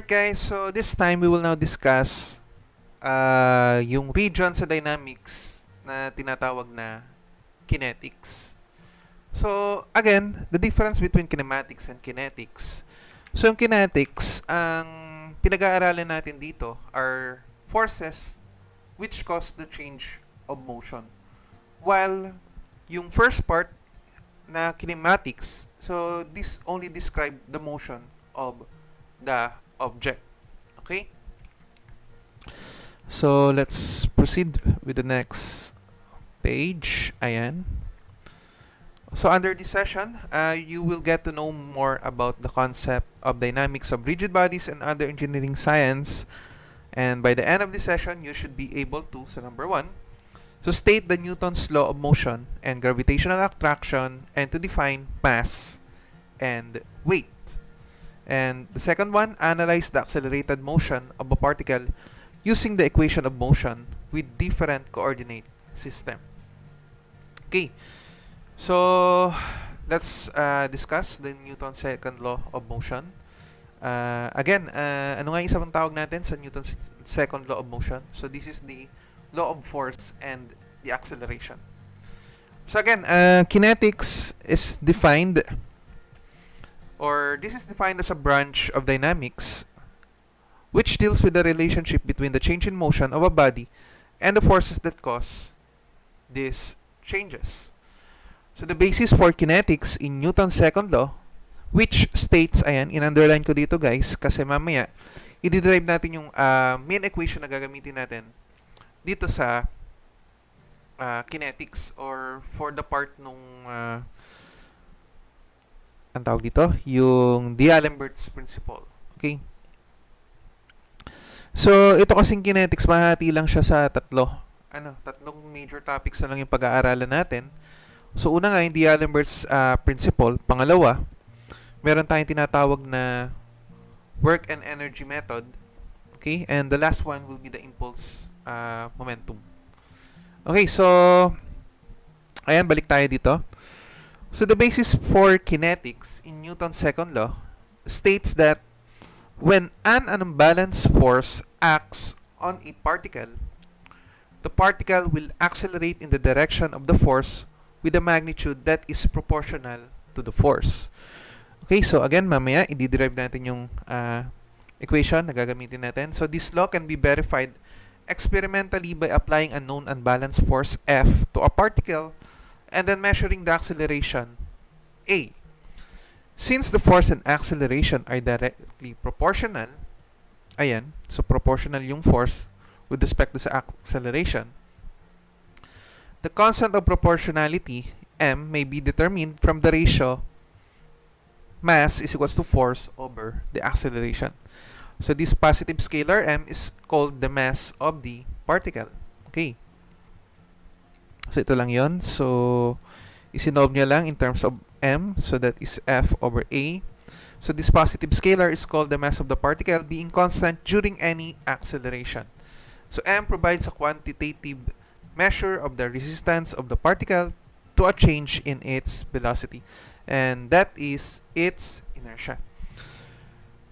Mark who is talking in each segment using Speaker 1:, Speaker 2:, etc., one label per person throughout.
Speaker 1: Alright guys, so this time we will now discuss yung region sa dynamics na tinatawag na kinetics. So again, the difference between kinematics and kinetics. So yung kinetics, ang pinag-aaralan natin dito are forces which cause the change of motion. While yung first part na kinematics, so this only describe the motion of the object. Okay? So let's proceed with the next page. Ayan. So under this session, you will get to know more about the concept of dynamics of rigid bodies and other engineering science. And by the end of this session, you should be able to, so number 1, to state the Newton's law of motion and gravitational attraction and to define mass and weight. And the second one, analyze the accelerated motion of a particle using the equation of motion with different coordinate system. Okay, so let's discuss the Newton's second law of motion. Again, ano nga yung isang tawag natin sa Newton's second law of motion? So this is the law of force and the acceleration. So again, kinetics is defined, or this is defined as a branch of dynamics which deals with the relationship between the change in motion of a body and the forces that cause these changes. So the basis for kinetics in Newton's second law, which states, ayan, in-underline ko dito guys, kasi mamaya, i-derive natin yung main equation na gagamitin natin dito sa kinetics, or for the part nung ang tawag dito, yung D'Alembert's principle. Okay? So, ito kasing kinetics, mahati lang siya sa tatlong major topics na lang yung pag-aaralan natin. So, una nga yung D'Alembert's principle. Pangalawa, meron tayong tinatawag na work and energy method. Okay? And the last one will be the impulse momentum. Okay, so, ayan, balik tayo dito. So the basis for kinetics in Newton's second law states that when an unbalanced force acts on a particle, the particle will accelerate in the direction of the force with a magnitude that is proportional to the force. Okay, so again, mamaya, i-derive natin yung equation na gagamitin natin. So this law can be verified experimentally by applying a known unbalanced force F to a particle and then measuring the acceleration A. Since the force and acceleration are directly proportional, ayan, so proportional yung force with respect to sa acceleration, the constant of proportionality, M, may be determined from the ratio mass is equals to force over the acceleration. So this positive scalar M is called the mass of the particle. Okay. So ito lang yon. So isinolve niya lang in terms of M. So that is F over A. So this positive scalar is called the mass of the particle being constant during any acceleration. So M provides a quantitative measure of the resistance of the particle to a change in its velocity. And that is its inertia.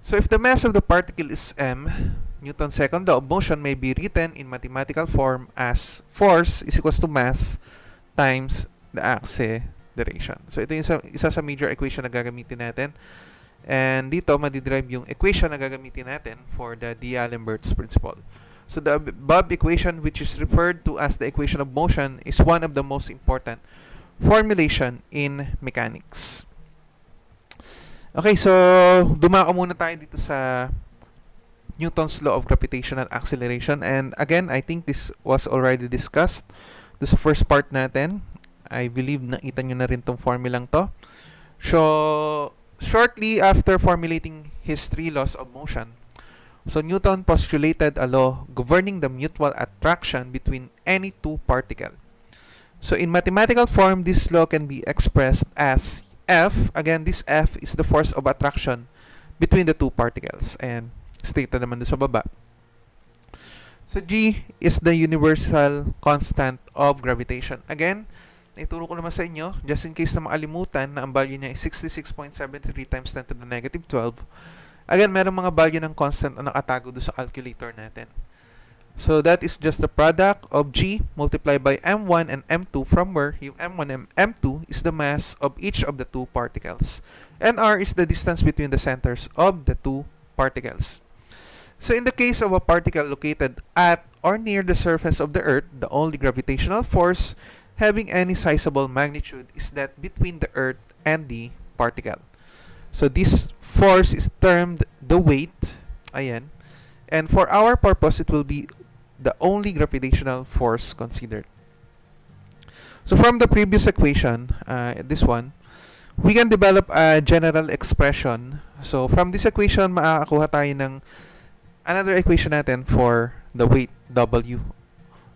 Speaker 1: So if the mass of the particle is M, Newton's second law of motion may be written in mathematical form as force is equals to mass times the acceleration. So ito yung isa sa major equation na gagamitin natin. And dito, madiderive yung equation na gagamitin natin for the D'Alembert's principle. So the above equation, which is referred to as the equation of motion, is one of the most important formulation in mechanics. Okay, so dumako muna tayo dito sa Newton's law of gravitational acceleration. And again, I think this was already discussed. This is the first part natin. I believe nakita nyo na rin tong formulang to. So, shortly after formulating his three laws of motion, so Newton postulated a law governing the mutual attraction between any two particles. So in mathematical form, this law can be expressed as F. Again, this F is the force of attraction between the two particles. And stated naman doon sa baba. So G is the universal constant of gravitation. Again, naituro ko naman sa inyo, just in case na makalimutan, na ang value niya is 66.73 times 10 to the negative 12. Again, merong mga value ng constant na nakatago doon sa calculator natin. So that is just the product of G multiplied by M1 and M2, from where yung M1 and M2 is the mass of each of the two particles. And R is the distance between the centers of the two particles. So in the case of a particle located at or near the surface of the Earth, the only gravitational force having any sizable magnitude is that between the Earth and the particle. So this force is termed the weight. Ayan. And for our purpose, it will be the only gravitational force considered. So from the previous equation, this one, we can develop a general expression. So from this equation, makakakuha tayo ng another equation natin for the weight W.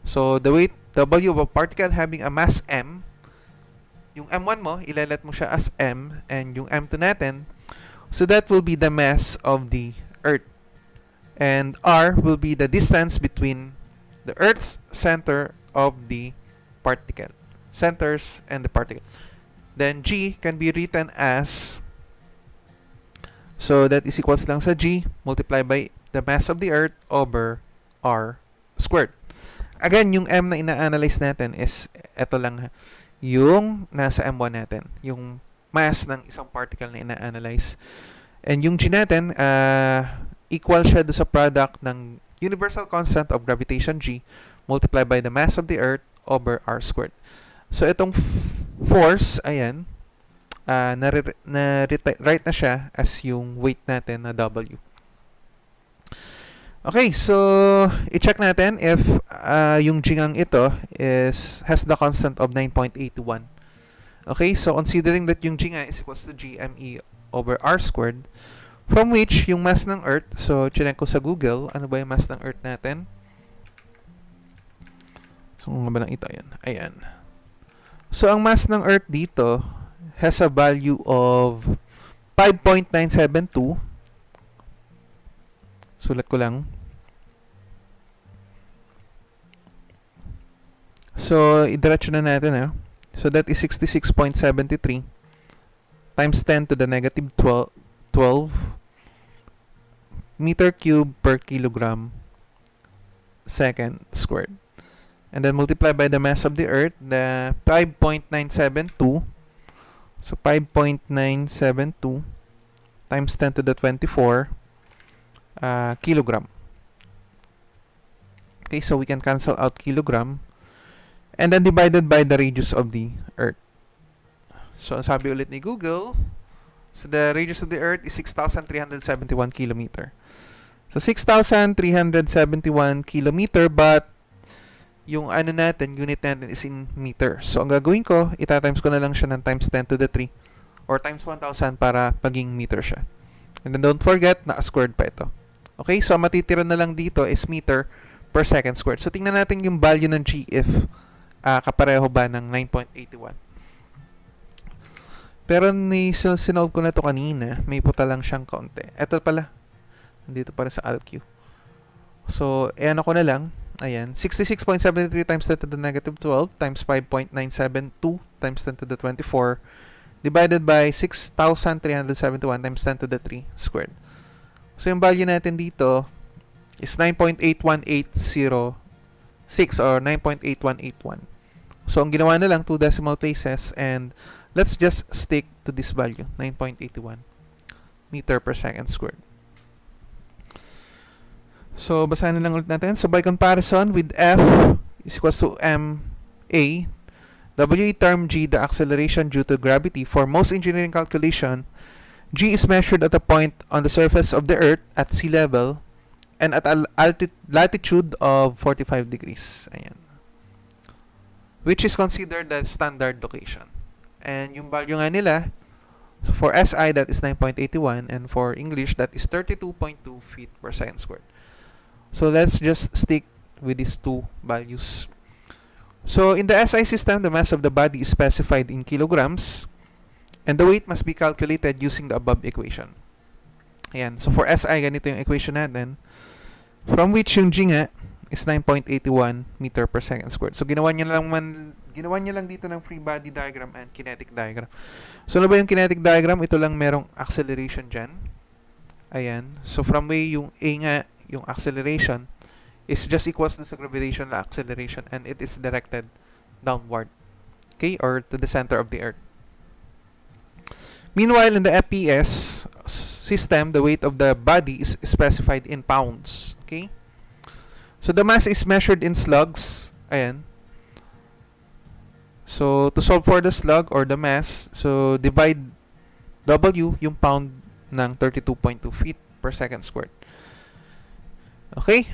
Speaker 1: So the weight W of a particle having a mass M, yung M1 mo, ilalat mo siya as M, and yung M2 natin, so that will be the mass of the Earth. And R will be the distance between the Earth's center of the particle. Centers and the particle. Then G can be written as, so that is equals lang sa G multiplied by the mass of the Earth over R squared. Again, yung M na ina-analyze natin is eto lang, yung nasa M1 natin, yung mass ng isang particle na ina-analyze. And yung G natin, equal siya do sa product ng universal constant of gravitation G multiplied by the mass of the Earth over R squared. So itong force, ayan, write na siya as yung weight natin na W. Okay, so i-check natin if yung jingang ito has the constant of 9.81. Okay, so considering that yung jinga is equals to GME over R squared, from which yung mass ng Earth, so chinek ko sa Google, ano ba yung mass ng Earth natin? So kung ba lang ito, ayan. Ayan. So ang mass ng Earth dito has a value of 5.972. Sulat ko lang. So, idiretso na natin. So, that is 66.73 times 10 to the negative 12 meter cube per kilogram second squared. And then multiply by the mass of the Earth, the 5.972. So, 5.972 times 10 to the 24 kilogram. Okay, so we can cancel out kilogram. And then divided by the radius of the Earth. So, ang sabi ulit ni Google, so the radius of the Earth is 6,371 kilometer. So, 6,371 kilometer, but yung ano natin, unit natin is in meter. So, ang gagawin ko, itatimes ko na lang siya ng times 10 to the 3 or times 1,000 para maging meter siya. And then don't forget, naka-squared pa ito. Okay, so matitira na lang dito is meter per second squared. So, tingnan natin yung value ng G if kapareho ba ng 9.81. Pero sinolve ko na to kanina. May puta lang siyang kaunti. Ito pala. Nandito para sa ALQ. So, ano ko na lang. Ayan. 66.73 times 10 to the negative 12 times 5.972 times 10 to the 24 divided by 6,371 times 10 to the 3 squared. So, yung value natin dito is 9.81806 or 9.8181. So, ang ginawa na lang, 2 decimal places, and let's just stick to this value, 9.81 meter per second squared. So, basahin na lang ulit natin. So, by comparison with F is equals to ma, W term G, the acceleration due to gravity. For most engineering calculation, G is measured at a point on the surface of the Earth at sea level and at a latitude of 45 degrees. Ayan. Which is considered the standard location. And yung value nga nila, so for SI, that is 9.81, and for English, that is 32.2 feet per second squared. So let's just stick with these two values. So in the SI system, the mass of the body is specified in kilograms, and the weight must be calculated using the above equation. Ayan. So for SI, ganito yung equation natin, from which yung G nga is 9.81 meter per second squared. So ginawa niya lang dito ng free body diagram and kinetic diagram. So ano ba yung kinetic diagram? Ito lang merong acceleration dyan. Ayan. So, from way yung A nga, yung acceleration, is just equals to sa gravitational acceleration and it is directed downward. Okay? Or to the center of the Earth. Meanwhile, in the FPS system, the weight of the body is specified in pounds. Okay? So, the mass is measured in slugs. Ayan. So, to solve for the slug or the mass, so divide W, yung pound ng 32.2 feet per second squared. Okay?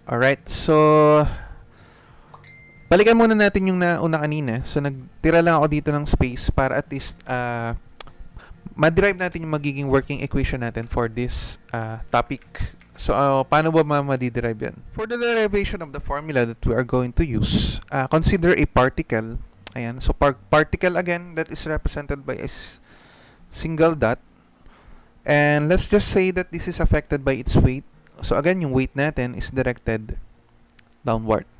Speaker 1: Alright, so balikan muna natin yung nauna kanina. So, nagtira lang ako dito ng space para at least ma-derive natin yung magiging working equation natin for this topic. So, paano ba ma-derive yan? For the derivation of the formula that we are going to use, consider a particle. Ayan. So, particle again, that is represented by a single dot. And let's just say that this is affected by its weight. So, again, yung weight natin is directed downward.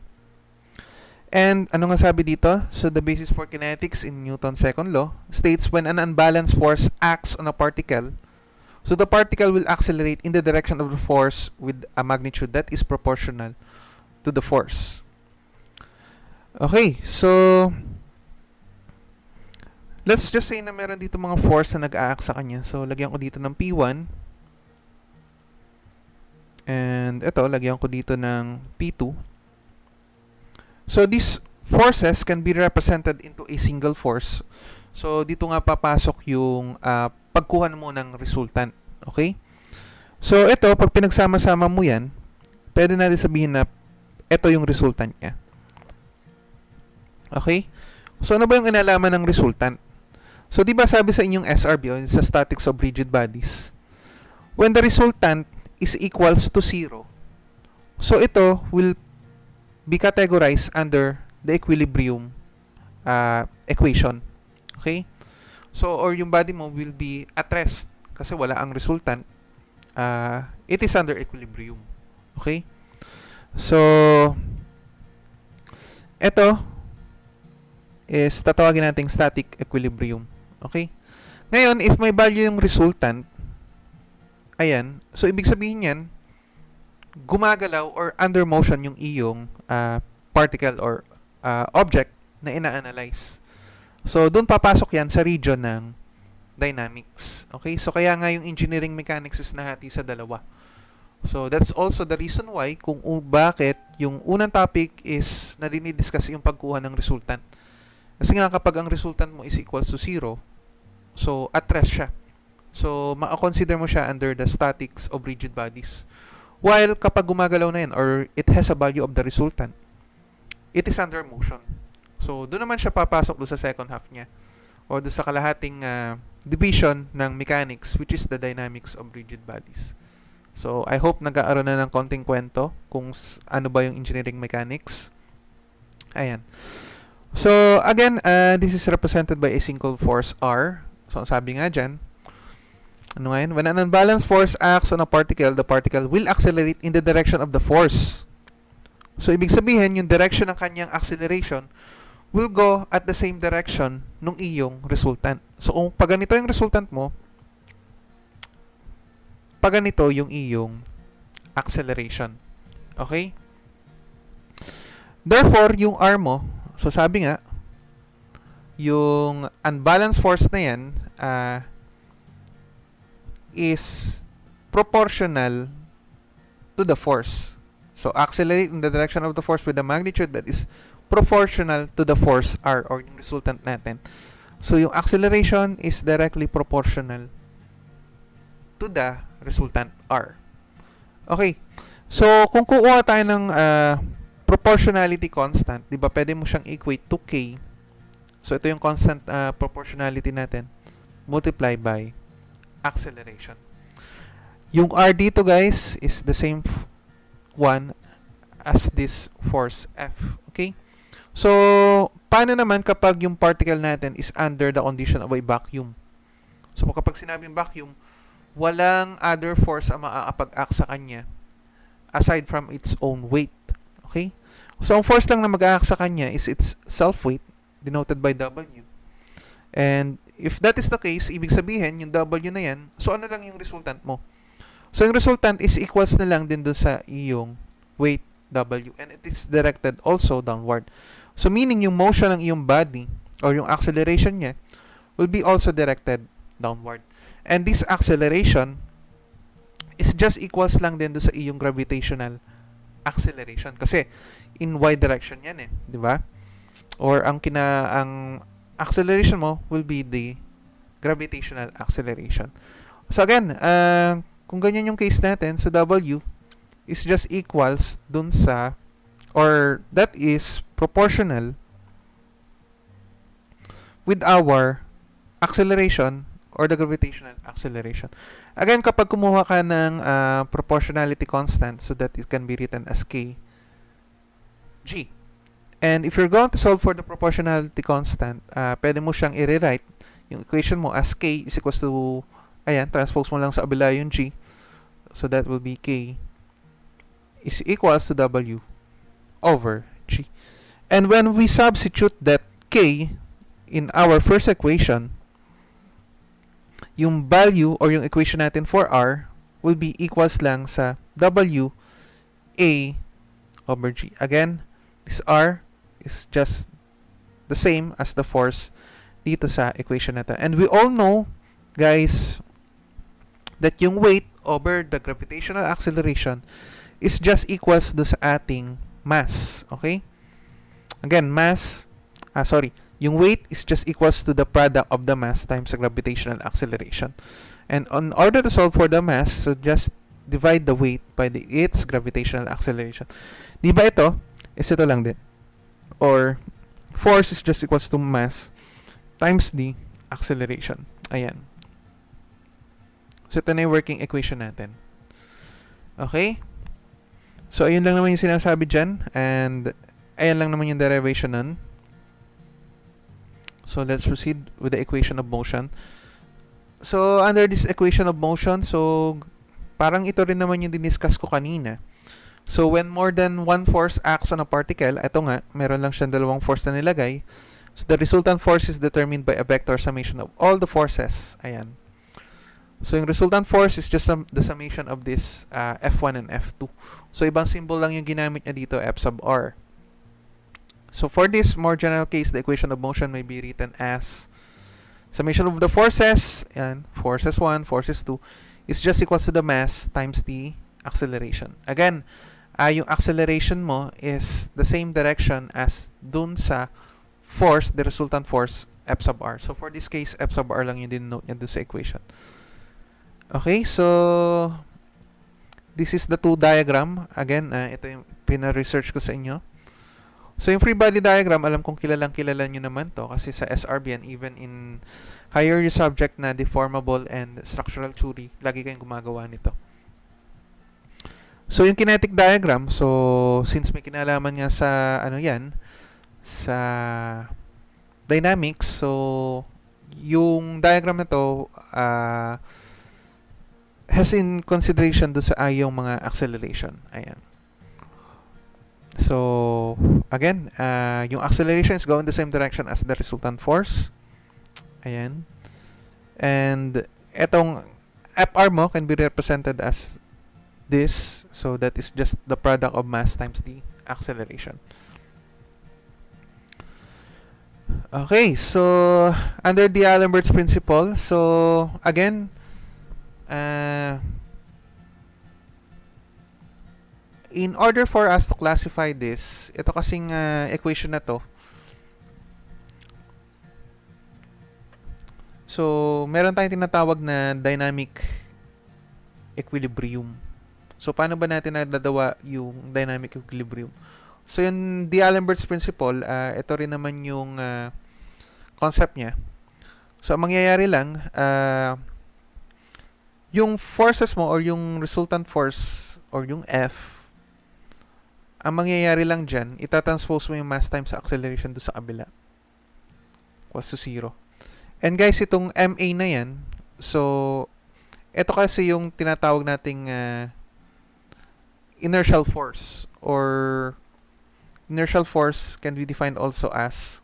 Speaker 1: And, ano nga sabi dito? So, the basis for kinetics in Newton's second law states when an unbalanced force acts on a particle, so the particle will accelerate in the direction of the force with a magnitude that is proportional to the force. Okay, so let's just say na meron dito mga force na nag-a-act sa kanya. So, lagyan ko dito ng P1. And ito, lagyan ko dito ng P2. So, these forces can be represented into a single force. So, dito nga papasok yung pagkuha mo ng resultant. Okay? So, ito, pag pinagsama-sama mo yan, pwede natin sabihin na ito yung resultant niya. Okay? So, ano ba yung inalaman ng resultant? So, di ba sabi sa inyong SRB, sa statics of rigid bodies, when the resultant is equals to 0, so ito will be categorized under the equilibrium equation. Okay? So, or yung body mo will be at rest kasi wala ang resultant. It is under equilibrium. Okay? So, ito is tatawagin nating static equilibrium. Okay? Ngayon, if may value yung resultant, ayan, so ibig sabihin yan, gumagalaw or under motion yung iyong particle or object na ina-analyze. So, doon papasok yan sa region ng dynamics. Okay? So, kaya nga yung engineering mechanics is nahati sa dalawa. So, that's also the reason why kung bakit yung unang topic is na dinidiscuss yung pagkuha ng resultant. Kasi nga kapag ang resultant mo is equals to 0, so, at rest siya. So, ma-consider mo siya under the statics of rigid bodies. While kapag gumagalaw na yan or it has a value of the resultant, it is under motion. So, doon naman siya papasok doon sa second half niya or doon sa kalahating division ng mechanics which is the dynamics of rigid bodies. So, I hope nag-aaroon na ng konting kwento kung ano ba yung engineering mechanics. Ayan. So, again, this is represented by a single force R. So, sabi nga dyan, ano nga yun? When an unbalanced force acts on a particle, the particle will accelerate in the direction of the force. So, ibig sabihin, yung direction ng kanyang acceleration will go at the same direction nung iyong resultant. So, kung pag ganito yung resultant mo, pag ganito yung iyong acceleration. Okay? Therefore, yung R mo, so sabi nga, yung unbalanced force na yan, is proportional to the force. So, accelerate in the direction of the force with a magnitude that is proportional to the force R or yung resultant natin. So, yung acceleration is directly proportional to the resultant R. Okay. So, kung kukuha tayo ng proportionality constant, di ba pwede mo siyang equate to K. So, ito yung constant proportionality natin multiply by acceleration. Yung R dito, guys, is the same one as this force F. Okay? So, paano naman kapag yung particle natin is under the condition of a vacuum? So, kapag sinabing vacuum, walang other force ang maaapag-act sa kanya aside from its own weight. Okay? So, ang force lang na mag-act sa kanya is its self-weight, denoted by W. And If that is the case, ibig sabihin, yung W na yan, so ano lang yung resultant mo? So, yung resultant is equals na lang din dun sa iyong weight W, and it is directed also downward. So, meaning yung motion ng iyong body or yung acceleration niya will be also directed downward. And this acceleration is just equals lang din dun sa iyong gravitational acceleration. Kasi, in y direction yan eh, di ba? Or ang acceleration mo will be the gravitational acceleration. So again, kung ganyan yung case natin, so W is just equals dun sa, or that is proportional with our acceleration or the gravitational acceleration. Again, kapag kumuha ka ng proportionality constant, so that it can be written as K, G. And if you're going to solve for the proportionality constant, pwede mo siyang i-rewrite yung equation mo as K is equals to, ayan, transpose mo lang sa abila yung G. So that will be K is equals to W over G. And when we substitute that K in our first equation, yung value or yung equation natin for R will be equals lang sa W A over G. Again, this R is just the same as the force dito sa equation natin. And we all know, guys, that yung weight over the gravitational acceleration is just equals do sa ating mass. Okay? Again, yung weight is just equals to the product of the mass times the gravitational acceleration. And in order to solve for the mass, so just divide the weight by its gravitational acceleration. Di ba ito? Is ito lang din. Or force is just equals to mass times the acceleration. Ayan. So, ito na yung working equation natin. Okay? So, ayun lang naman yung sinasabi dyan. And, ayan lang naman yung derivation nun. So, let's proceed with the equation of motion. So, under this equation of motion, so, parang ito rin naman yung diniscuss ko kanina. So, when more than one force acts on a particle, ito nga, meron lang siyang dalawang force na nilagay. So, the resultant force is determined by a vector summation of all the forces. Ayan. So, yung resultant force is just the summation of this F1 and F2. So, ibang symbol lang yung ginamit niya dito, F sub R. So, for this more general case, the equation of motion may be written as summation of the forces, and forces 1, forces 2, is just equals to the mass times the acceleration. Again, yung acceleration mo is the same direction as dun sa force, the resultant force, F sub R. So, for this case, F sub R lang yung dinote niya dun sa equation. Okay, so, this is the two diagram. Again, ito yung pina-research ko sa inyo. So, yung free body diagram, alam kong kilala nyo naman to kasi sa SRB and even in higher subject na deformable and structural theory, lagi kayong gumagawa nito. So, yung kinetic diagram, so, since may kinalaman nga sa, sa dynamics, so, yung diagram na to, has in consideration do sa yung mga acceleration. Ayan. So, again, yung acceleration is going the same direction as the resultant force. Ayan. And, etong FR mo can be represented as this. So, that is just the product of mass times the acceleration. Okay, so, under the D'Alembert's principle, so, again, in order for us to classify this, ito kasing equation na to. So, meron tayong tinatawag na dynamic equilibrium. So, paano ba natin nadadawa yung dynamic equilibrium? So, yung D'Alembert's principle, ito rin naman yung concept niya. So, ang mangyayari lang, yung forces mo or yung resultant force or yung F, ang mangyayari lang dyan, itatranspose mo yung mass times sa acceleration doon sa kabila. Equals to 0. And guys, itong MA na yan, so, ito kasi yung tinatawag nating inertial force, or inertial force can be defined also as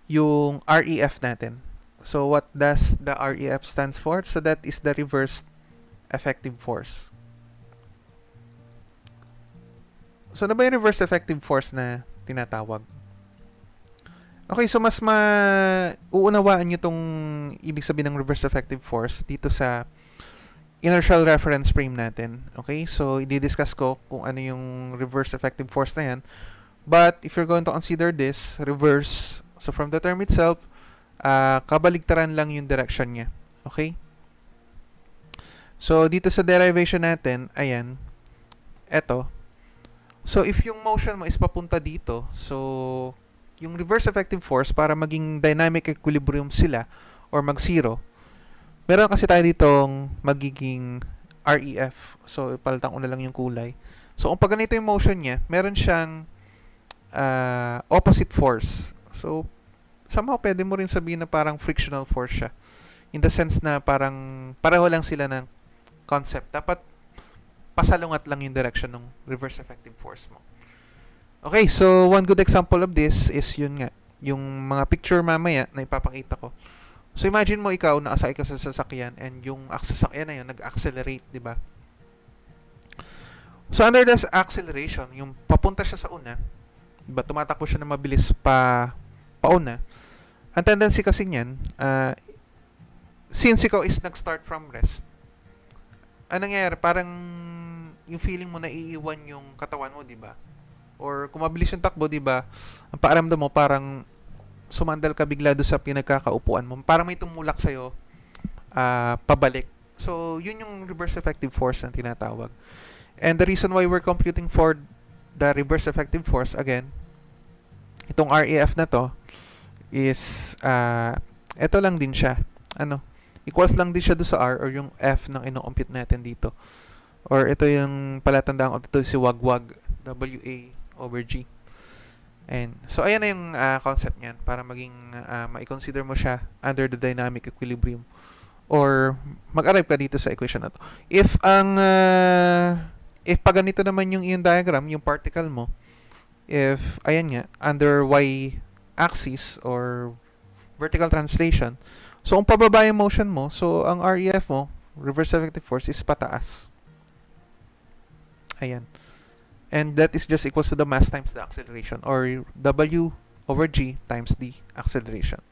Speaker 1: yung REF natin. So what does the REF stands for? So that is the reversed effective force. So ano ba yung reverse effective force na tinatawag? Okay, so mas uuunawaan nyo tong ibig sabihin ng reverse effective force dito sa inertial reference frame natin. Okay, so i-discuss ko kung ano yung reverse effective force na yan. But if you're going to consider this, reverse, so from the term itself, kabaligtaran lang yung direction niya. Okay? So dito sa derivation natin, ayan, eto. So if yung motion mo is papunta dito, so yung reverse effective force para maging dynamic equilibrium sila or mag-zero, meron kasi tayo ditong magiging REF. So ipalitan ko na lang yung kulay. So kung pag ganito yung motion niya, meron siyang opposite force. So somehow pwede mo rin sabihin na parang frictional force siya. In the sense na parang pareho lang sila ng concept. Dapat pasalungat lang yung direction ng reverse effective force mo. Okay, so one good example of this is yun nga, yung mga picture mamaya na ipapakita ko. So imagine mo ikaw nakasakay ka sa sasakyan and yung sasakyan na yun nag-accelerate, di ba? So under this acceleration, yung papunta siya sa una, di ba, tumatakbo siya na mabilis pauna. Ang tendency kasi niyan, since ikaw is nag-start from rest, anong nangyayari? Parang yung feeling mo na iiwan yung katawan mo, di ba? Or kung mabilis yung takbo, di ba? Ang pakiramdam mo parang sumandal ka bigla doon sa pinagkakaupuan mo. Parang may tumulak sa'yo pabalik. So, yun yung reverse effective force na tinatawag. And the reason why we're computing for the reverse effective force, again, itong REF na to, is, ito lang din siya. Equals lang din siya doon sa R or yung F na ino-compute natin dito. Or ito yung palatandaan ko, ito si wagwag, WA/G. And so ayan na yung concept niyan para maging ma-consider mo siya under the dynamic equilibrium or mag-arrive ka dito sa equation na to. If pag ganito naman yung iyong diagram, yung particle mo, if ayan nga under y axis or vertical translation, so kung pababa yung motion mo, so ang REF mo, reverse effective force, is pataas. Ayan. And that is just equals to the mass times the acceleration, or W/G times the acceleration.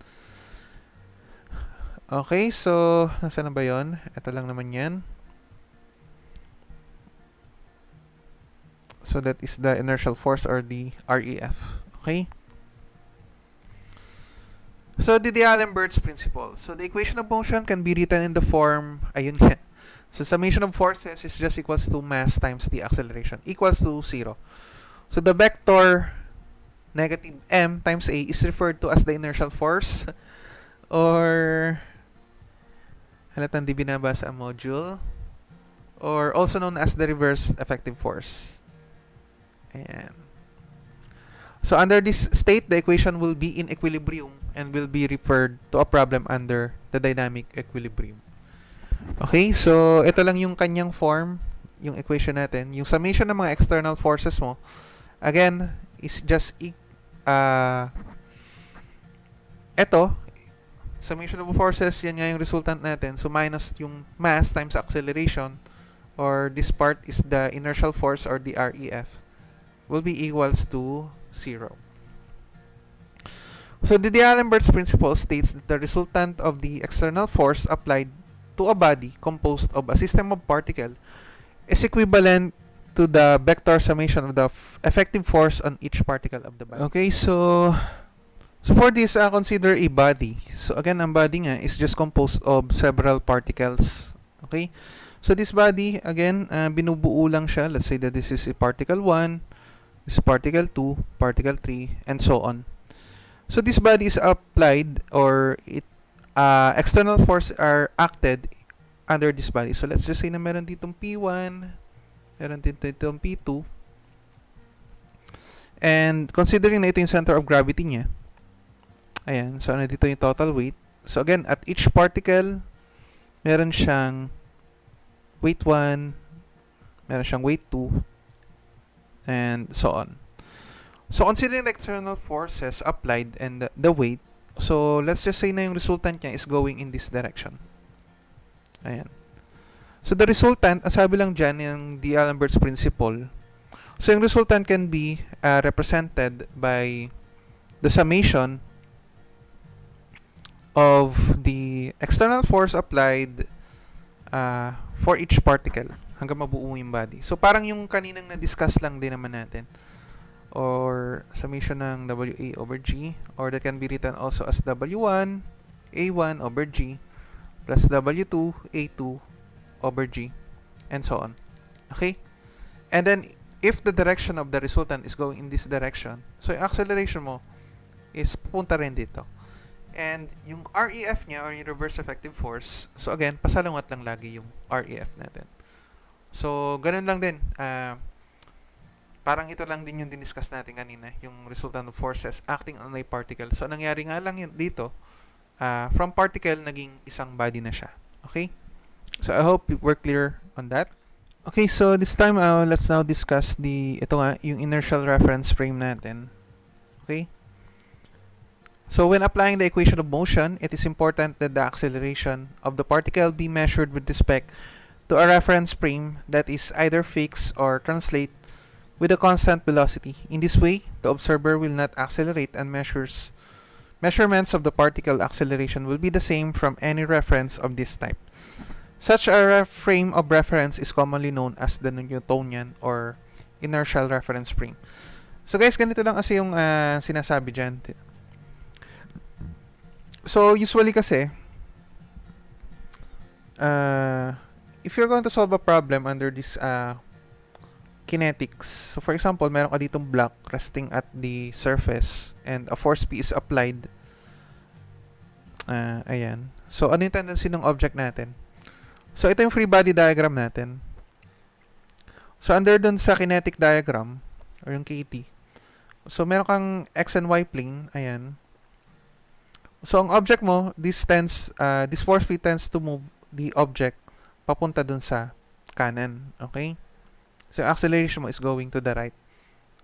Speaker 1: Okay, so nasaan na ba yun? Ito lang naman yan. So that is the inertial force or the REF. Okay? So the D'Alembert's principle. So the equation of motion can be written in the form, ayun yan. So summation of forces is just equals to mass times the acceleration equals to 0. So the vector negative m times a is referred to as the inertial force or halatang di binabasa ang module or also known as the reverse effective force. Ayan. So under this state, the equation will be in equilibrium and will be referred to a problem under the dynamic equilibrium. Okay, so ito lang yung kanyang form, yung equation natin. Yung summation ng mga external forces mo, again, is just ito, summation of forces, yan nga yung resultant natin. So minus yung mass times acceleration, or this part is the inertial force or the REF, will be equals to 0. So the D'Alembert's principle states that the resultant of the external force applied to a body composed of a system of particles is equivalent to the vector summation of the effective force on each particle of the body. Okay, so for this, consider a body. So again, ang body nga is just composed of several particles. Okay, so this body, again, binubuo lang siya. Let's say that this is a particle 1, this is particle 2, particle 3, and so on. So this body is applied or external force are acted under this body. So let's just say na meron ditong P1, meron ditong P2, and considering na ito yung center of gravity niya, ayan, so ano dito yung total weight. So again, at each particle, meron siyang weight 1, meron siyang weight 2, and so on. So considering the external forces applied and the weight, So, let's just say na yung resultant niya is going in this direction. Ayan. So, the resultant, ang sabi lang dyan, yung D'Alembert's principle. So, yung resultant can be represented by the summation of the external force applied for each particle hanggang mabuo yung body. So, parang yung kaninang na-discuss lang din naman natin. Or summation ng WA over G, or that can be written also as W1 A1 over G plus W2 A2 over G, and so on. Okay? And then, if the direction of the resultant is going in this direction, so yung acceleration mo is pupunta rin dito. And yung REF niya, or yung reverse effective force, so again, pasalungat lang lagi yung REF natin. So, ganun lang din. Parang ito lang din yung diniscuss natin kanina, yung resultant of forces acting on a particle. So, nangyari nga lang yun dito, from particle, naging isang body na siya. Okay? So, I hope we're clear on that. Okay, so this time, let's now discuss ito nga, yung inertial reference frame natin. Okay? So, when applying the equation of motion, it is important that the acceleration of the particle be measured with respect to a reference frame that is either fixed or translate with a constant velocity. In this way, the observer will not accelerate, and measurements of the particle acceleration will be the same from any reference of this type. Such a frame of reference is commonly known as the Newtonian or inertial reference frame. So guys, ganito lang kasi yung sinasabi dyan. So usually kasi, if you're going to solve a problem under this kinetics. So, for example, meron ka ditong block resting at the surface and a force P is applied. Ayan. So, ano yung tendency ng object natin? So, ito yung free body diagram natin. So, under dun sa kinetic diagram, or yung KT, so, meron kang X and Y plane. Ayan. So, ang object mo, this force P tends to move the object papunta dun sa kanan. Okay? So, acceleration mo is going to the right.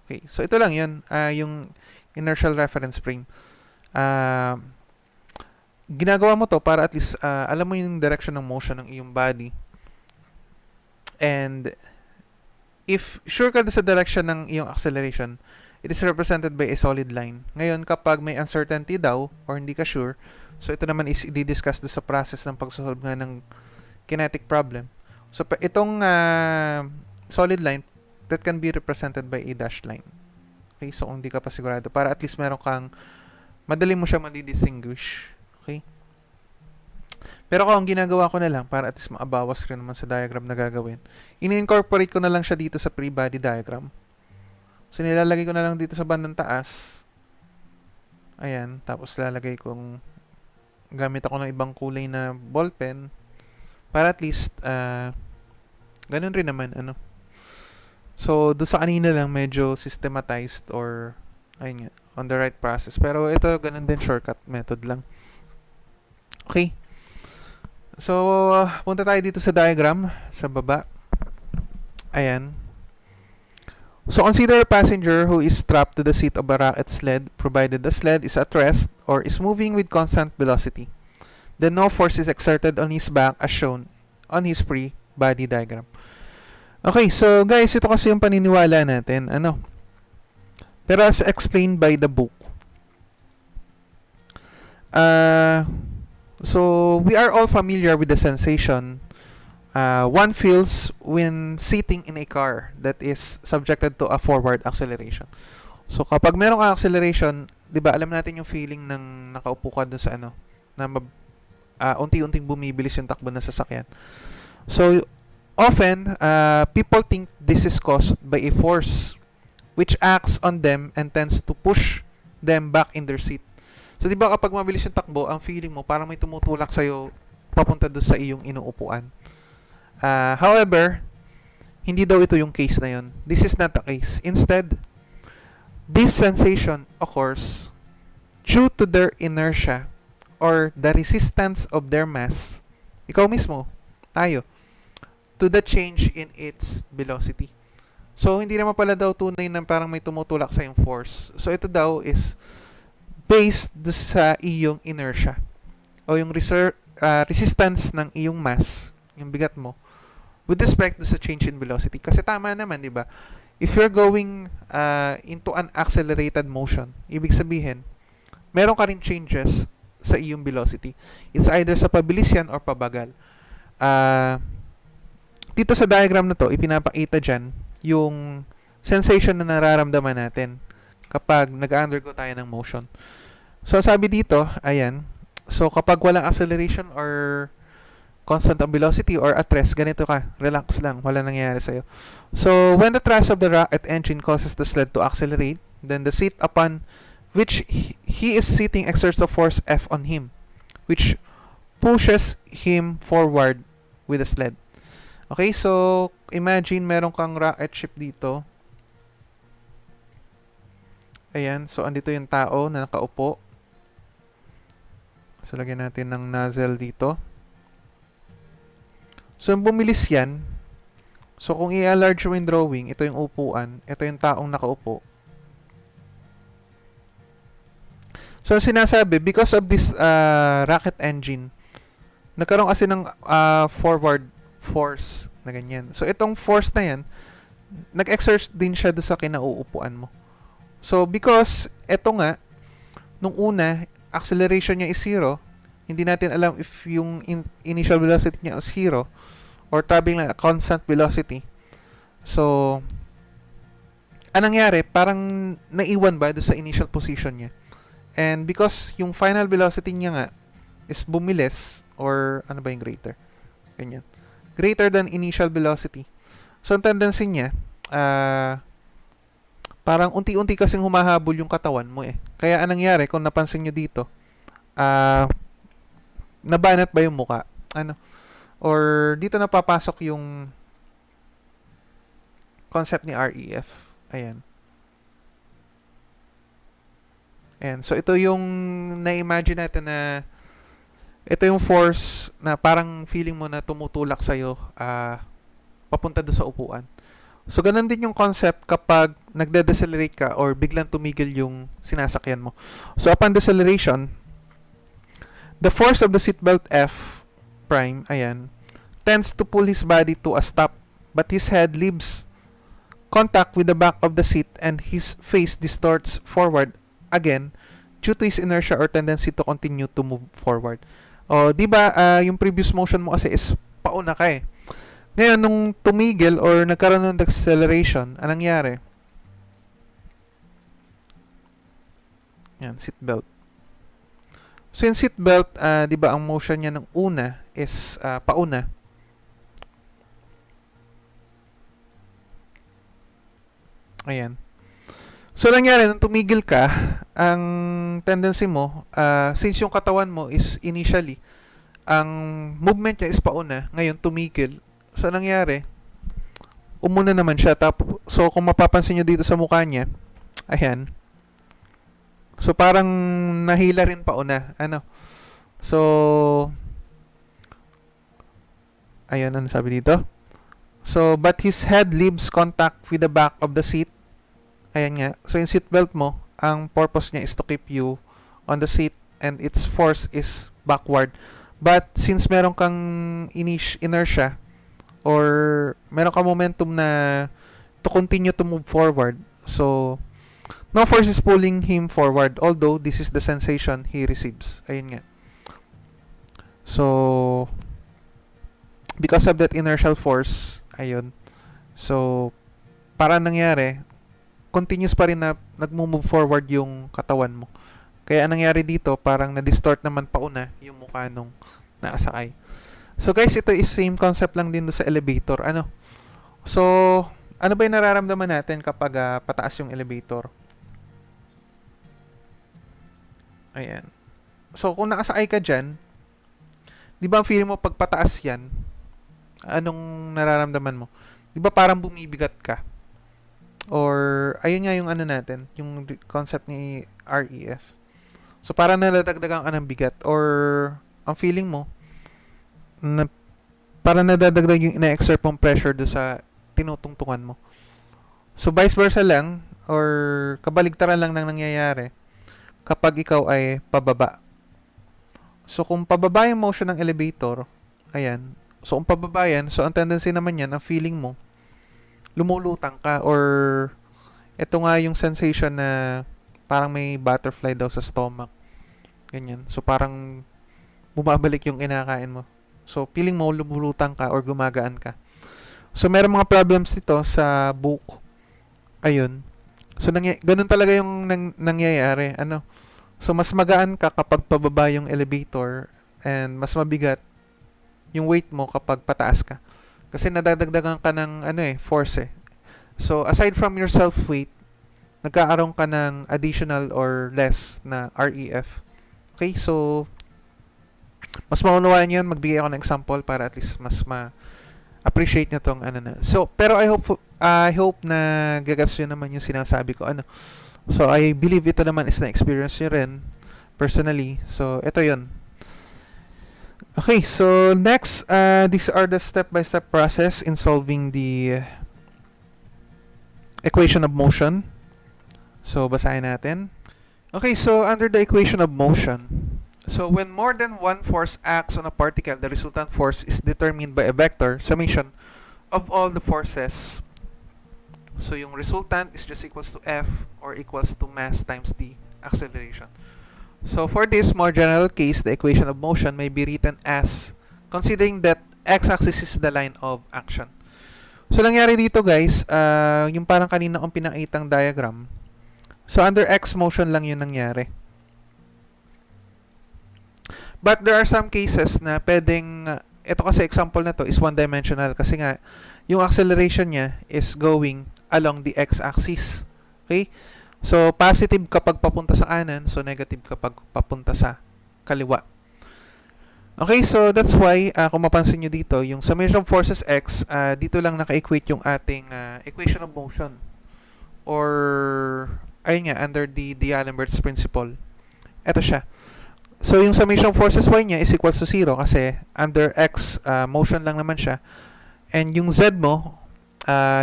Speaker 1: Okay. So, ito lang yun. Yung inertial reference frame. Ginagawa mo to para at least alam mo yung direction ng motion ng iyong body. And, if sure ka sa direction ng iyong acceleration, it is represented by a solid line. Ngayon, kapag may uncertainty daw, or hindi ka sure, so ito naman is i-discuss do sa process ng pagsosolve nga ng kinetic problem. So, itong solid line, that can be represented by a dashed line. Okay, so kung di ka pa sigurado, para at least meron kang, madali mo siya madi-distinguish. Okay? Pero kung ginagawa ko na lang, para at least maabawas rin naman sa diagram na gagawin, ini-incorporate ko na lang siya dito sa free body diagram. So, nilalagay ko na lang dito sa bandang taas. Ayan, tapos lalagay kong, gamit ako ng ibang kulay na ballpen, para at least, ganun rin naman, So, doon sa kanina lang, medyo systematized or, ayun nga, on the right process. Pero ito, ganun din, shortcut method lang. Okay. So, punta tayo dito sa diagram, sa baba. Ayan. So, consider a passenger who is strapped to the seat of a rocket sled, provided the sled is at rest or is moving with constant velocity. Then, no force is exerted on his back as shown on his free body diagram. Okay, so guys, ito kasi yung paniniwala natin. Pero as explained by the book. So, we are all familiar with the sensation one feels when sitting in a car that is subjected to a forward acceleration. So, kapag meron kang acceleration, di ba, alam natin yung feeling ng nakaupo ka dun sa na unti-unting bumibilis yung takbo ng sasakyan. So, often, people think this is caused by a force which acts on them and tends to push them back in their seat. So, di ba kapag mabilis yung takbo, ang feeling mo parang may tumutulak sa'yo papunta doon sa iyong inuupuan. However, hindi daw ito yung case na yun. This is not the case. Instead, this sensation occurs due to their inertia or the resistance of their mass. Ikaw mismo, tayo, to the change in its velocity. So, hindi naman pala daw tunay na parang may tumutulak sa yung force. So, ito daw is based sa iyong inertia o yung resistance ng iyong mass, yung bigat mo, with respect sa change in velocity. Kasi tama naman, di ba? If you're going into an accelerated motion, ibig sabihin, meron ka rin changes sa iyong velocity. It's either sa pabilis yan or pabagal. Dito sa diagram na to, ipinapakita dyan yung sensation na nararamdaman natin kapag nag-undergo tayo ng motion. So, sabi dito, ayan, so kapag walang acceleration or constant ang velocity or at rest, ganito ka, relax lang, wala nangyayari sa'yo. So, when the thrust of the rocket engine causes the sled to accelerate, then the seat upon which he is sitting exerts a force F on him, which pushes him forward with the sled. Okay, so imagine meron kang rocket ship dito. Ayan, so andito yung tao na nakaupo. So lagyan natin ng nozzle dito. So bumilis yan. So kung i-enlarge mo yung drawing, ito yung upuan, ito yung taong nakaupo. So sinasabi, because of this rocket engine, nagkaroon kasi ng forward force na ganyan. So itong force na yan, nag-exert din siya doon sa kinauupuan mo. So because ito nga, nung una, acceleration niya is 0, hindi natin alam if yung initial velocity niya is 0 or traveling at a constant velocity. So, anong nangyari? Parang naiwan ba doon sa initial position niya? And because yung final velocity niya nga is bumilis, or ano ba yung greater? Ganyan. Greater than initial velocity. So, ang tendency niya, parang unti-unti kasing humahabol yung katawan mo eh. Kaya anong nangyari, kung napansin nyo dito, nabanat ba yung muka? Ano? Or dito napapasok yung concept ni REF. Ayan. Ayan. So, ito yung na-imagine natin na ito yung force na parang feeling mo na tumutulak sa'yo papunta doon sa upuan. So, ganun din yung concept kapag nagde-decelerate ka or biglang tumigil yung sinasakyan mo. So, upon deceleration, the force of the seatbelt F prime, ayan, tends to pull his body to a stop, but his head leaves contact with the back of the seat and his face distorts forward again due to his inertia or tendency to continue to move forward. O, di ba, yung previous motion mo kasi is pauna ka eh. Ngayon, nung tumigil or nagkaroon ng acceleration, anong nangyari? Yan, seatbelt. So, yung seatbelt, di ba, ang motion niya ng una is pauna. Ayan. So, nangyari, nung tumigil ka, ang tendency mo, since yung katawan mo is initially, ang movement niya is pauna, ngayon tumigil. So, nangyari, umuna naman siya. So, kung mapapansin nyo dito sa mukha niya, ayan. So, parang nahila rin pauna. Ano? So, ayun, ano sabi dito? So, but his head leaves contact with the back of the seat. Ayan nga. So, yung seatbelt mo, ang purpose niya is to keep you on the seat and its force is backward. But, since meron kang inertia, or meron kang momentum na to continue to move forward, so, no force is pulling him forward, although this is the sensation he receives. Ayun nga. So, because of that inertial force, ayun. So, para nangyari, continuous pa rin na nag-move forward yung katawan mo. Kaya anong nangyari dito, parang na-distort naman pauna yung mukha nung naasakay. So guys, ito is same concept lang din do sa elevator. Ano? So, ano ba yung nararamdaman natin kapag pataas yung elevator? Ayan. So, kung nakasakay ka dyan, di ba ang feeling mo pag pataas yan, anong nararamdaman mo? Di ba parang bumibigat ka? Or, ayun nga yung ano natin, yung concept ni REF. So, parang naladagdagan ka ng bigat. Or, ang feeling mo, na parang nadadagdag yung ina-exert mong pressure do sa tinutungtungan mo. So, vice versa lang, or kabaligtaran lang nang nangyayari. kapag ikaw ay pababa. So, kung pababa yung motion ng elevator, ayan. So, kung pababa yan, so ang tendency naman yan, ang feeling mo, lumulutang ka or ito nga yung sensation na parang may butterfly daw sa stomach. Ganyan. So, parang bumabalik yung kinakain mo. So, feeling mo lumulutang ka or gumagaan ka. So, meron mga problems dito sa buhok. Ayun. So, ganun talaga yung nangyayari. Ano? So, mas magaan ka kapag pababa yung elevator and mas mabigat yung weight mo kapag pataas ka. Kasi nadadagdagan ka ng force eh. So, aside from your self-weight, nagkakaroon ka ng additional or less na REF. Okay, so mas maunawaan yun, magbigay ako ng example para at least mas ma-appreciate nyo tong na. So, pero I hope na gagas yun naman yung sinasabi ko. So, I believe ito naman is na-experience nyo rin personally. So, ito yun. Okay, so next, these are the step-by-step process in solving the equation of motion. So, basahin natin. Okay, so under the equation of motion, so when more than one force acts on a particle, the resultant force is determined by a vector summation of all the forces. So, yung resultant is just equals to F or equals to mass times the acceleration. So, for this more general case, the equation of motion may be written as, considering that x-axis is the line of action. So, nangyari dito guys, yung parang kanina kong pinakitang diagram. So, under x motion lang yun nangyari. But there are some cases na pwedeng, ito kasi example na to is one-dimensional kasi nga, yung acceleration niya is going along the x-axis. Okay? So, positive kapag papunta sa kanan, so negative kapag papunta sa kaliwa. Okay, so that's why, kung mapansin nyo dito, yung summation of forces x, dito lang naka-equate yung ating equation of motion. Or, ayun nga, under the D'Alembert's principle. Ito siya. So, yung summation of forces y niya is equals to 0 kasi under x, motion lang naman siya. And yung z mo,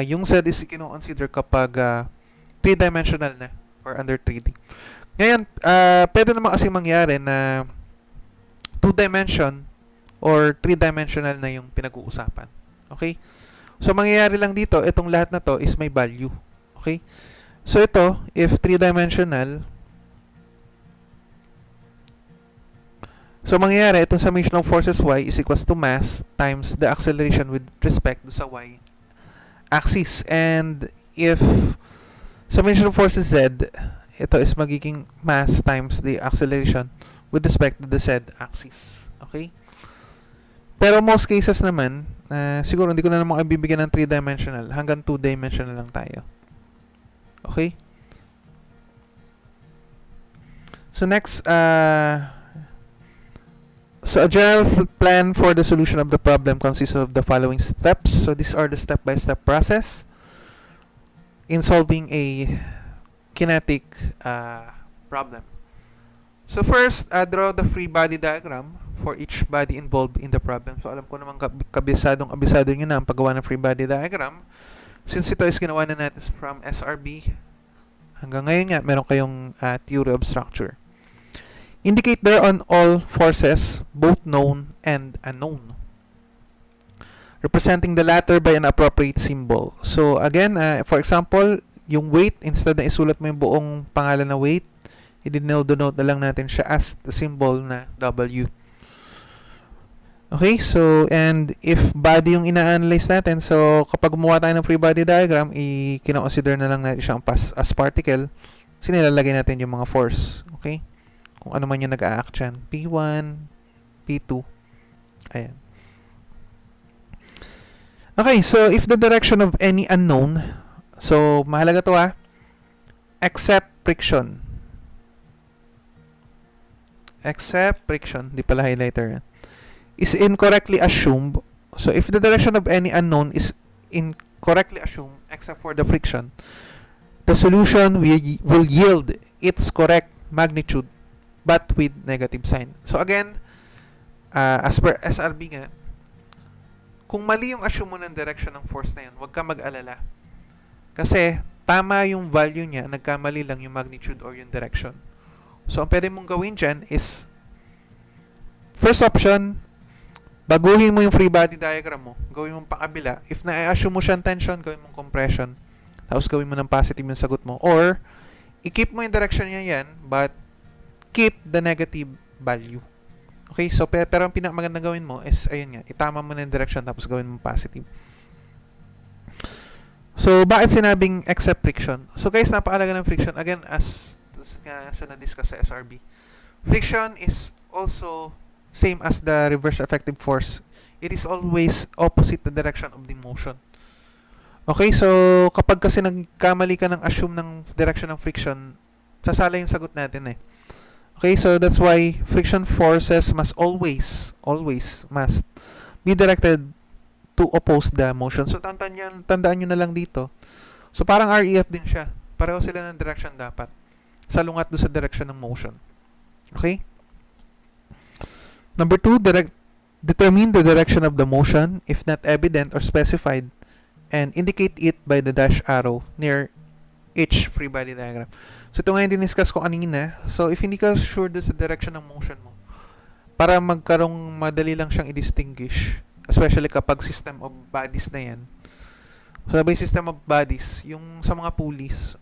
Speaker 1: yung z is kino-consider kapag 3-dimensional na or under 3D. Ngayon, pwede naman kasi mangyari na 2-dimension or 3-dimensional na yung pinag-uusapan. Okay? So, mangyayari lang dito, itong lahat na to is may value. Okay? So, ito, if 3-dimensional, so, mangyayari, itong summation of forces y is equals to mass times the acceleration with respect to sa y axis. And if summation of forces z, ito is magiging mass times the acceleration with respect to the z axis. Okay? Pero most cases naman, siguro hindi ko na naman ibibigyan ng 3-dimensional. Hanggang 2-dimensional lang tayo. Okay? So next, so a general plan for the solution of the problem consists of the following steps. So these are the step-by-step process in solving a kinetic problem. So first, draw the free body diagram for each body involved in the problem. So alam ko naman kabisado nyo na ang paggawa ng free body diagram. Since ito is ginawa na natin from SRB, hanggang ngayon nga, meron kayong theory of structure. Indicate there on all forces, both known and unknown, representing the latter by an appropriate symbol. So again, for example, yung weight, instead na isulat mo yung buong pangalan na weight, i-denote na lang natin siya as the symbol na W. Okay, so, and if body yung ina-analyze natin, so kapag gumawa tayo ng free body diagram, i-consider na lang natin siyang as particle, sinilalagay natin yung mga force. Okay? Kung ano man yung nag-a-act dyan. P1, P2. Ayan. Okay, so if the direction of any unknown, so mahalaga to except friction. Except friction, di pala highlighter yan, is incorrectly assumed. So if the direction of any unknown is incorrectly assumed except for the friction, the solution will yield its correct magnitude but with negative sign. So again, as per SRB nga, kung mali yung assume mo ng direction ng force na yun, huwag ka mag-alala. Kasi tama yung value niya, nagkamali lang yung magnitude or yung direction. So, ang pwede mong gawin dyan is, first option, baguhin mo yung free body diagram mo. Gawin mong pakabila. If na-assume mo siyang tension, gawin mong compression. Tapos gawin mo ng positive yung sagot mo. Or, i-keep mo yung direction niya yan, but keep the negative value. Okay, so pero ang pinakamagandang gawin mo is, ayun nga, itama mo na yung direction tapos gawin mo positive. So, bakit sinabing except friction? So guys, napakalaga ng friction. Again, as nga sa na-discuss sa SRB, friction is also same as the reverse effective force. It is always opposite the direction of the motion. Okay, so kapag kasi nagkamali ka ng assume ng direction ng friction, sasala yung sagot natin eh. Okay, so that's why friction forces must always must be directed to oppose the motion. So tandaan nyo na lang dito. So parang REF din siya. Pareho sila ng direction dapat. Salungat do sa direction ng motion. Okay? Number 2, determine the direction of the motion if not evident or specified and indicate it by the dash arrow near each free body diagram. So ito nga yung diniscuss ko kanina. So if hindi ka sure do sa direction ng motion mo, para magkarong madali lang siyang i-distinguish, especially kapag system of bodies na yan. So by system of bodies, yung sa mga pulleys,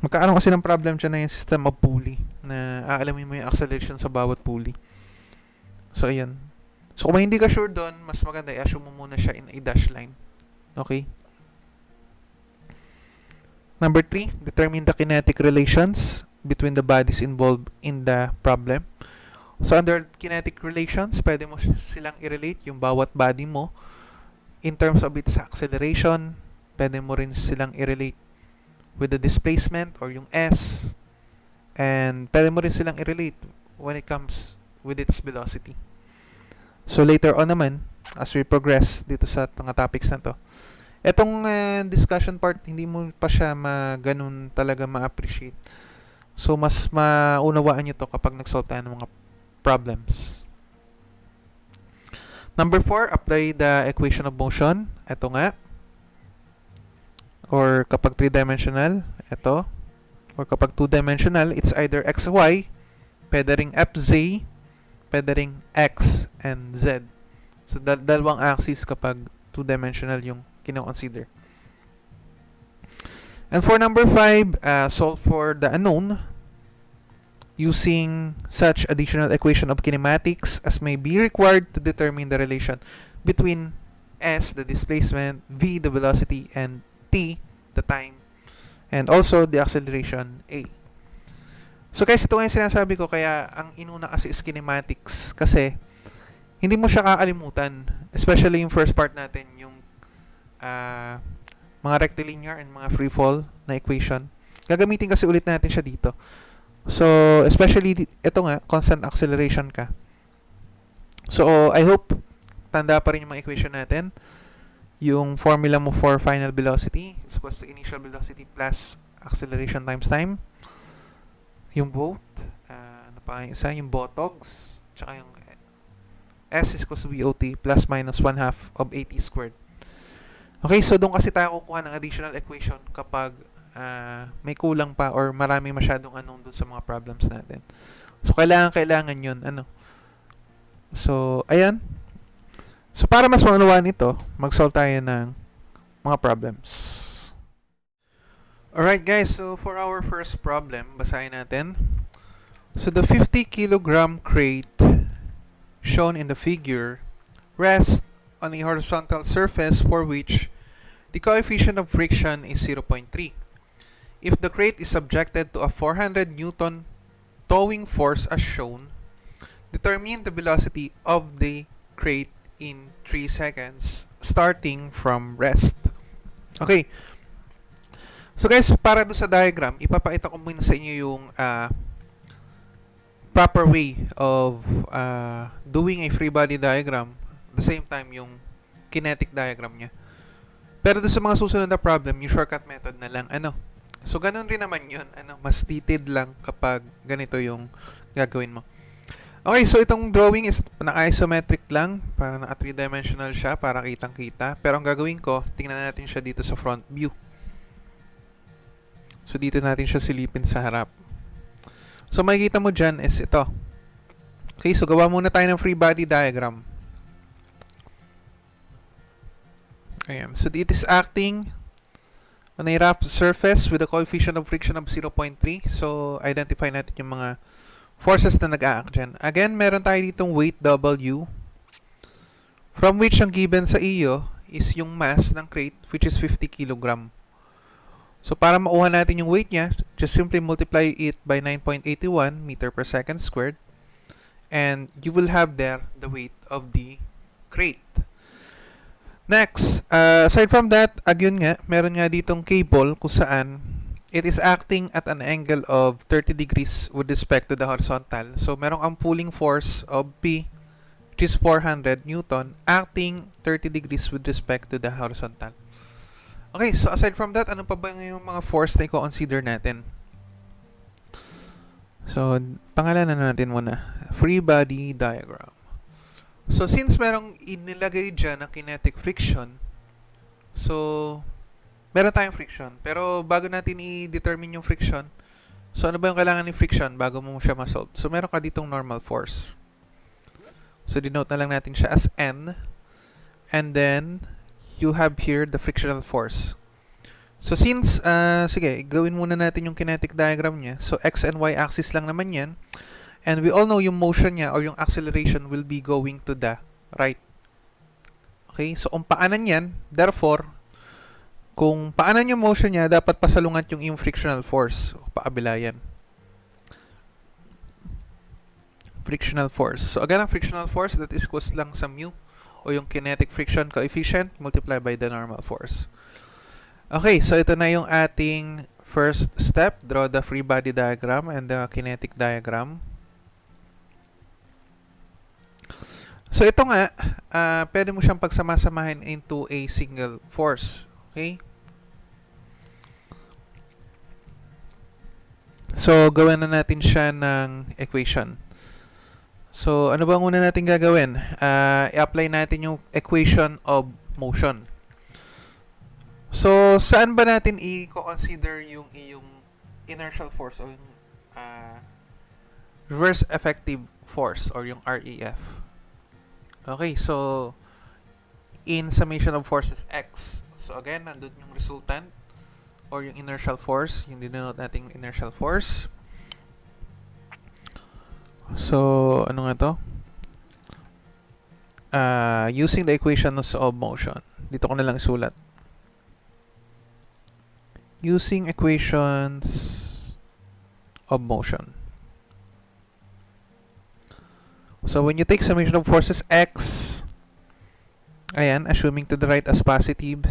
Speaker 1: magkakaroon kasi ng problem dyan na yung system of pulley na aalamin mo yung acceleration sa bawat pulley. So ayan. So kung hindi ka sure doon, mas maganda i-assume mo muna siya in a dash line. Okay? Number 3, determine the kinetic relations between the bodies involved in the problem. So, under kinetic relations, pwede mo silang i-relate yung bawat body mo in terms of its acceleration. Pwede mo rin silang i-relate with the displacement or yung S. And pwede mo rin silang i-relate when it comes with its velocity. So, later on naman, as we progress dito sa mga topics na to, etong discussion part, hindi mo pa siya ganun talaga ma-appreciate. So, mas maunawaan nyo to kapag nag-solve tayo ng mga problems. Number 4, apply the equation of motion. Ito nga. Or kapag 3-dimensional, ito. Or kapag 2-dimensional, it's either x, y, pwede ring f, z, pwede ring x and z. So, dalawang axis kapag 2-dimensional yung kino-consider. And for number 5, solve for the unknown using such additional equation of kinematics as may be required to determine the relation between S, the displacement, V, the velocity, and T, the time, and also the acceleration, A. So guys, ito nga yung sinasabi ko, kaya ang inuna kasi is kinematics kasi hindi mo siya kakalimutan, especially yung first part natin, yung mga rectilinear and mga free fall na equation. Gagamitin kasi ulit natin siya dito. So, especially, ito nga, constant acceleration ka. So, I hope, tanda pa rin yung mga equation natin. Yung formula mo for final velocity is equals to initial velocity plus acceleration times time. Yung both, ano pa yung isa? Yung botox, tsaka yung S is equals to VOT plus minus 1/2 of AT squared. Okay, so doon kasi tayo kukuha ng additional equation kapag may kulang pa or marami masyadong unknown dun sa mga problems natin. So, kailangan yun. So, ayan. So, para mas maunawaan ito, mag-solve tayo ng mga problems. Alright guys, so for our first problem, basahin natin. So, the 50 kilogram crate shown in the figure rests on a horizontal surface for which the coefficient of friction is 0.3. If the crate is subjected to a 400 Newton towing force as shown, determine the velocity of the crate in 3 seconds starting from rest. Okay. So guys, para do sa diagram, ipapakita ko muna sa inyo yung proper way of doing a free body diagram, at the same time yung kinetic diagram niya. Pero do sa mga susunod na problem, yung shortcut method na lang, So, ganun rin naman yun. Mas detailed lang kapag ganito yung gagawin mo. Okay, so itong drawing is naka-isometric lang. Para naka 3-dimensional siya, para kitang-kita. Pero ang gagawin ko, tingnan natin siya dito sa front view. So, dito natin siya silipin sa harap. So makikita mo dyan is ito. Okay, so gawa muna tayo ng free body diagram. Ayan. So it is acting on a rough surface with a coefficient of friction of 0.3. So identify natin yung mga forces na nag-a-act dyan. Again, meron tayo ditong weight W, from which ang given sa iyo is yung mass ng crate, which is 50 kg. So para makuha natin yung weight niya, just simply multiply it by 9.81 meter per second squared. And you will have there the weight of the crate. Next, aside from that, again nga, meron nga ditong cable kung saan it is acting at an angle of 30 degrees with respect to the horizontal. So, merong ang pulling force of P, which is 400 Newton, acting 30 degrees with respect to the horizontal. Okay, so aside from that, ano pa ba yung mga force na i-consider natin? So, pangalanan natin muna. Free body diagram. So, since merong inilagay dyan na kinetic friction, so, meron tayong friction. Pero, bago natin i-determine yung friction, so, ano ba yung kailangan ni friction bago mo siya ma-solve? So, meron ka ditong normal force. So, denote na lang natin siya as N. And then, you have here the frictional force. So, since, sige, gawin muna natin yung kinetic diagram niya. So, x and y axis lang naman yan. And we all know yung motion niya or yung acceleration will be going to the right. Okay? So, kung paanan yan, therefore, kung paanan yung motion niya, dapat pasalungat yung frictional force. O paabila yan. Frictional force. So, again, ang frictional force, that is equals lang sa mu o yung kinetic friction coefficient multiplied by the normal force. Okay, so ito na yung ating first step. Draw the free body diagram and the kinetic diagram. So ito nga, pwede mo siyang pagsama-samahin into a single force. Okay? So, gawin na natin siya ng equation. So, ano ba ang una natin gagawin? I-apply natin yung equation of motion. So, saan ba natin i-consider yung inertial force o yung reverse effective force or yung REF? Okay, so in summation of forces X. So, again, nandun yung resultant or yung inertial force, yung denote nating inertial force. So, ano nga to? Using the equations of motion. Dito ko na lang isulat. Using equations of motion. So, when you take summation of forces X, ayan, assuming to the right as positive.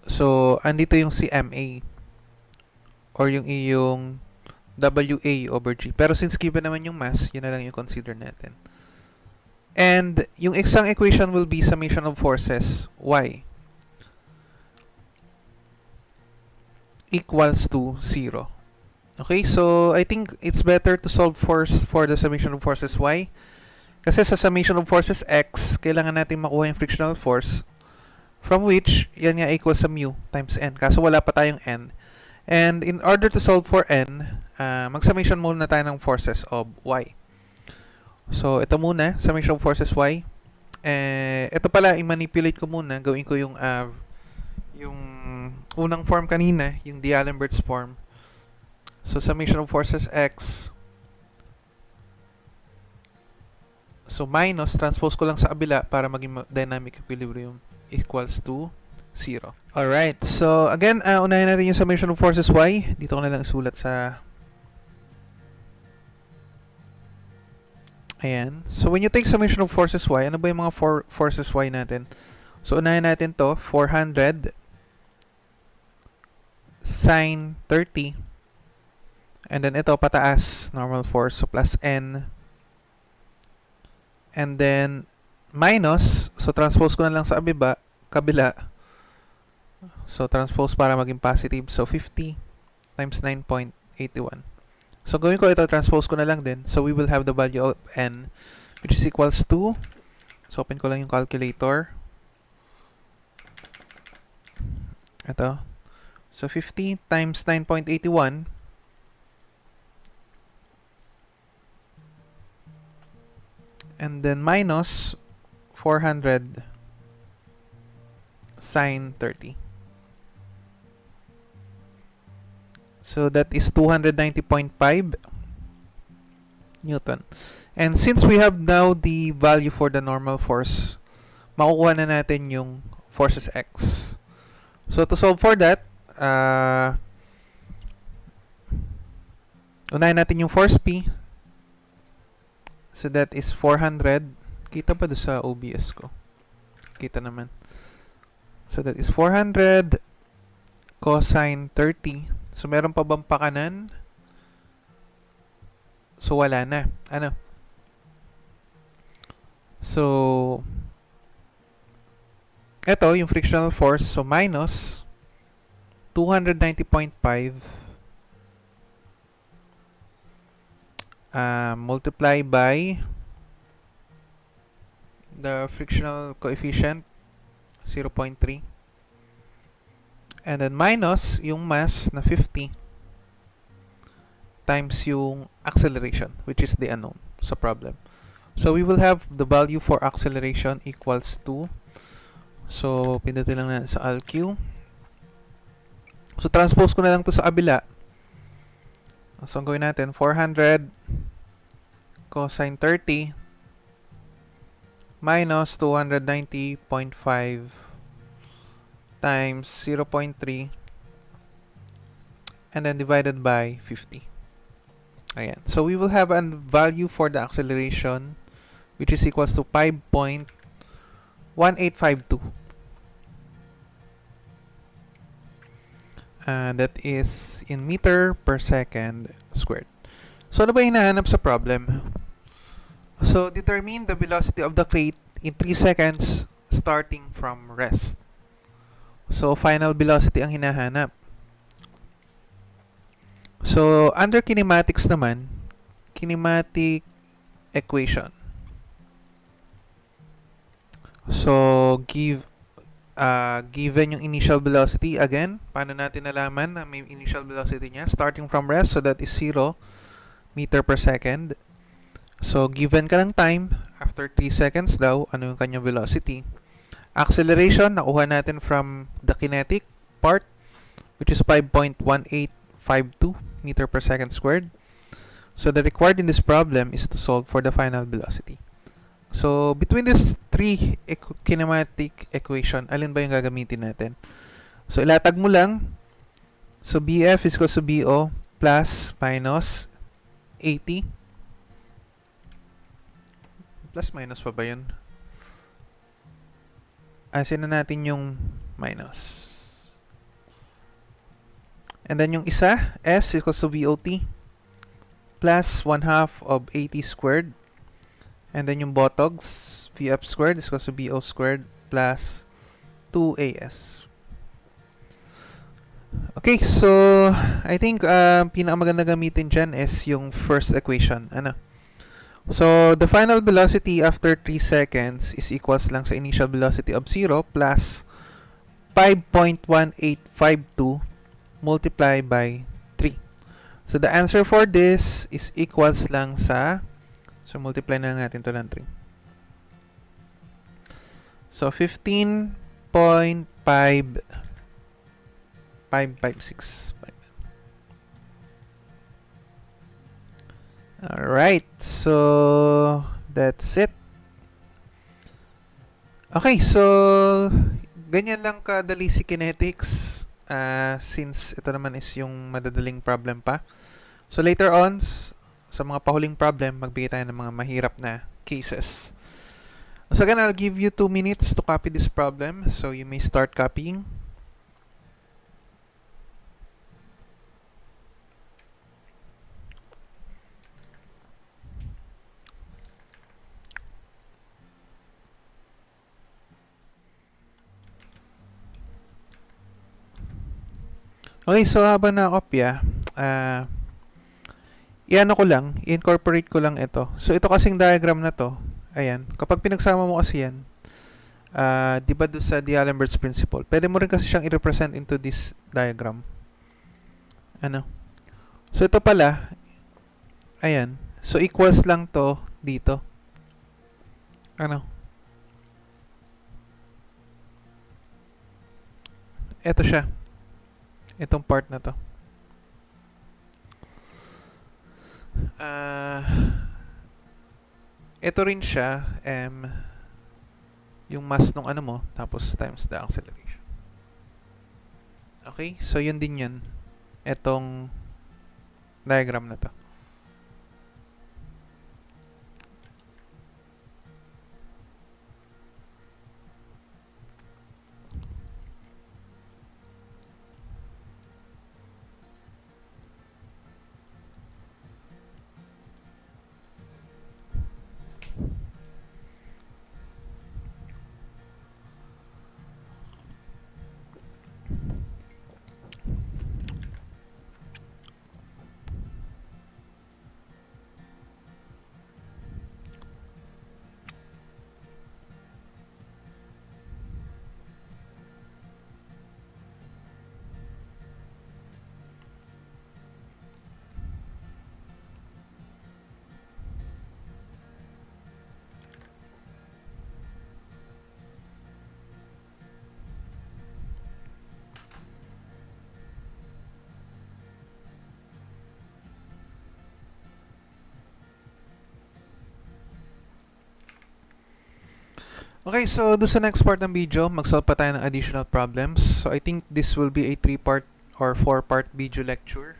Speaker 1: So, andito yung CMA or yung iyong WA over G. Pero since given naman yung mass, yun na lang yung consider natin. And yung isang equation will be summation of forces Y equals to 0. Okay, so I think it's better to solve first for the summation of forces Y. Kasi sa summation of forces X, kailangan natin makuha yung frictional force from which yan nga equals sa mu times N. Kaso wala pa tayong N. And in order to solve for N, mag-summation muna tayo ng forces of Y. So, ito muna, summation of forces Y. Ito pala, i-manipulate ko muna. Gawin ko yung unang form kanina, yung D'Alembert's form. So, summation of forces X. So, minus, transpose ko lang sa kabila para maging dynamic equilibrium equals to 0. Alright, so again, unahin natin yung summation of forces Y. Dito ko na lang isulat sa... Ayan. So, when you take summation of forces Y, ano ba yung mga forces Y natin? So, unahin natin to, 400 sine 30. And then, ito, pataas, normal force. So, plus N. And then, minus. So, transpose ko na lang sa kabila. So, transpose para maging positive. So, 50 times 9.81. So, gawin ko ito, transpose ko na lang din. So, we will have the value of N, which is equals to, so, open ko lang yung calculator. Ito. So, 50 times 9.81 and then minus 400 sine 30. So that is 290.5 Newton. And since we have now the value for the normal force, makukuha na natin yung forces X. So to solve for that, unahin natin yung force P. So that is 400. Kita ba doon sa OBS ko? Kita naman. So that is 400 cosine 30. So meron pa bang pakanan? So wala na. Ano? So ito yung frictional force. So minus 290.5 multiply by the frictional coefficient 0.3, and then minus yung mass na 50 times yung acceleration, which is the unknown sa problem. So we will have the value for acceleration equals to, so pindutin lang natin sa ALQ. So transpose ko na lang to sa kabila. So ang gawin natin 400 cosine 30 minus 290.5 times 0.3 and then divided by 50. Ayan. So we will have a value for the acceleration which is equals to 5.1852. That is in meter per second squared. So ano ba hinahanap sa problem? So determine the velocity of the crate in 3 seconds starting from rest. So final velocity ang hinahanap. So under kinematics naman, kinematic equation. So given yung initial velocity, again, paano natin nalaman na may initial velocity niya? Starting from rest, so that is 0 meter per second. So given ka ng time, after 3 seconds daw, ano yung kanyang velocity? Acceleration, nakuha natin from the kinetic part, which is 5.1852 meter per second squared. So the required in this problem is to solve for the final velocity. So between these three kinematic equation, alin ba yung gagamitin natin? So ilatag mo lang. So BF is equal to BO plus minus 80. Plus minus pa ba yun? Asin na natin yung minus. And then yung isa, S is equal to VOT plus 1/2 of 80 squared. And then yung botogs, VF squared is equal to BO squared plus 2AS. Okay, so I think pinakamaganda gamitin dyan is yung first equation. Ano? So the final velocity after 3 seconds is equals lang sa initial velocity of 0 plus 5.1852 multiplied by 3. So the answer for this is equals lang sa, so multiply na natin to ng 3. So 15.5556. Alright, so that's it. Okay, so ganyan lang kadali si kinetics. Since ito naman is yung madadaling problem pa. So later on, sa mga pahuling problem, magbigay tayo ng mga mahirap na cases. So again, I'll give you 2 minutes to copy this problem. So you may start copying. Okay, so habang nakopya, i-ano ko lang, i-incorporate ko lang ito. So ito kasing diagram na to, ayan, kapag pinagsama mo kasi yan, di ba doon sa D'Alembert's principle, pwede mo rin kasi siyang i-represent into this diagram. Ano? So ito pala, ayan, so equals lang to dito. Ano? Ito siya. Itong part na to. Ah, ito rin siya, yung mass nung ano mo, tapos times the acceleration. Okay? So, yun din yun. Itong diagram na to. Okay, so doon sa next part ng video, mag-solve pa tayo ng additional problems. So I think this will be a 3-part or 4-part video lecture.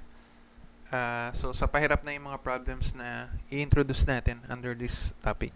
Speaker 1: So sa pahirap na yung mga problems na i-introduce natin under this topic.